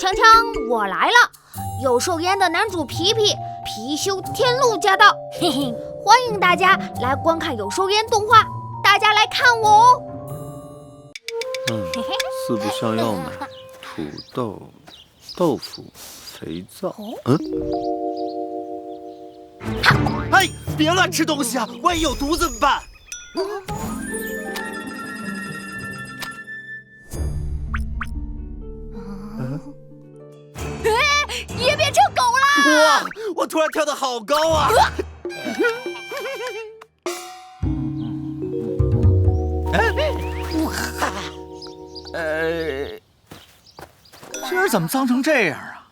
锵锵，我来了！有寿烟的男主皮皮，貔貅天路驾到，嘿嘿，欢迎大家来观看有寿烟动画，大家来看我哦！四不像要买土豆、豆腐、肥皂。哎，别乱吃东西啊，万一有毒怎么办？也变成狗了！哇，我突然跳得好高啊！今儿怎么脏成这样啊？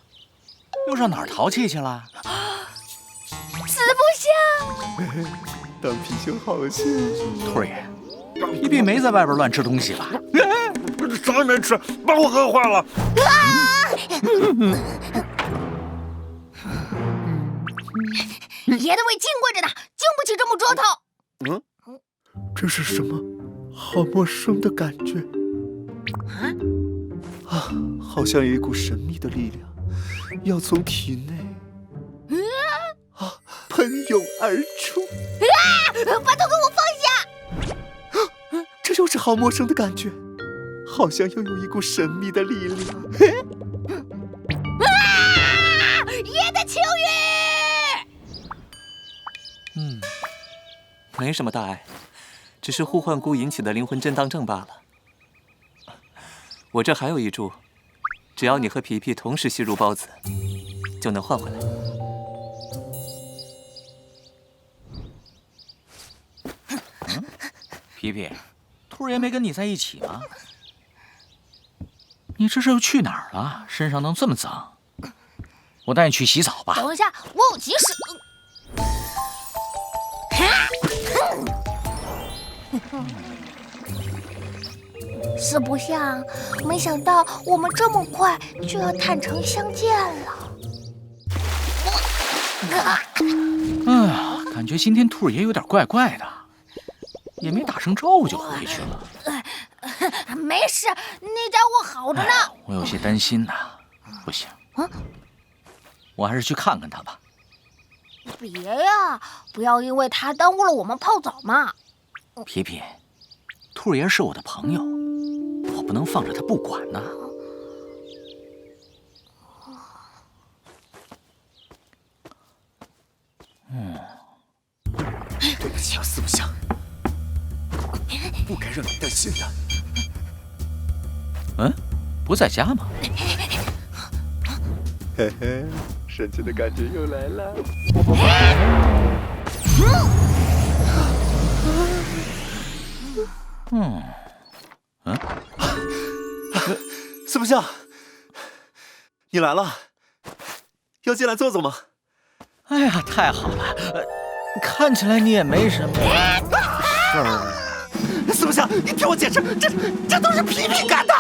又上哪儿淘气去了？四不像。当貔貅好幸福。兔儿爷，皮皮没在外边乱吃东西吧？啥也没吃，把我饿坏了。爷的胃金贵着呢，经不起这么折腾。这是什么？好陌生的感觉。好像有一股神秘的力量要从体内喷涌而出。把头给我放下！这又是好陌生的感觉，好像又有一股神秘的力量。爷的情欲！没什么大碍，只是互换菇引起的灵魂震荡症罢了。我这还有一株，只要你和皮皮同时吸入孢子，就能换回来。皮皮，兔儿爷没跟你在一起吗？你这是又去哪儿了？身上弄这么脏，我带你去洗澡吧。等一下，我有急事。四不像，没想到我们这么快就要坦诚相见了。感觉今天兔儿爷有点怪怪的，也没打声招呼就回去了。没事，那家伙好着呢。我有些担心呐。不行，我还是去看看他吧。别呀，不要因为他耽误了我们泡澡嘛。皮皮，兔儿爷是我的朋友，我不能放着他不管呢。对不起啊，四不像，不该让你担心的。不在家吗？嘿嘿，神奇的感觉又来了。四不像，你来了，要进来坐坐吗？哎呀，太好了！看起来你也没什么事儿。四不像，你听我解释，这都是皮皮干的。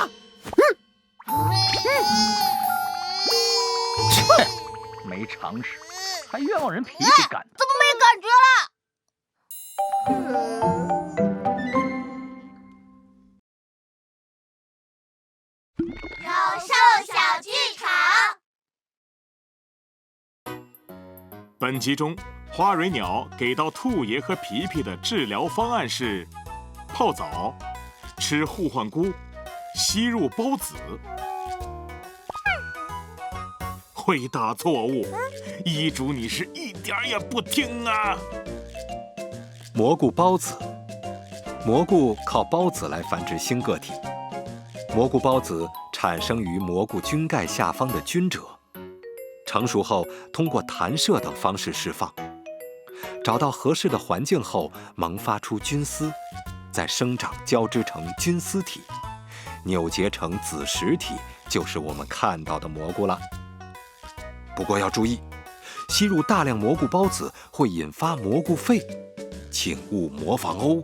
切，没常识，还冤枉人皮皮干的。怎么没感觉了？有兽小剧场。本集中，花蕊鸟给到兔爷和皮皮的治疗方案是：泡澡、吃互换菇、吸入孢子。回答错误，医嘱你是一点也不听啊！蘑菇孢子，蘑菇靠孢子来繁殖新个体。蘑菇孢子产生于蘑菇菌盖下方的菌褶，成熟后通过弹射等方式释放。找到合适的环境后，萌发出菌丝，再生长交织成菌丝体，扭结成子实体，就是我们看到的蘑菇了。不过要注意，吸入大量蘑菇孢子会引发蘑菇肺，请勿模仿哦。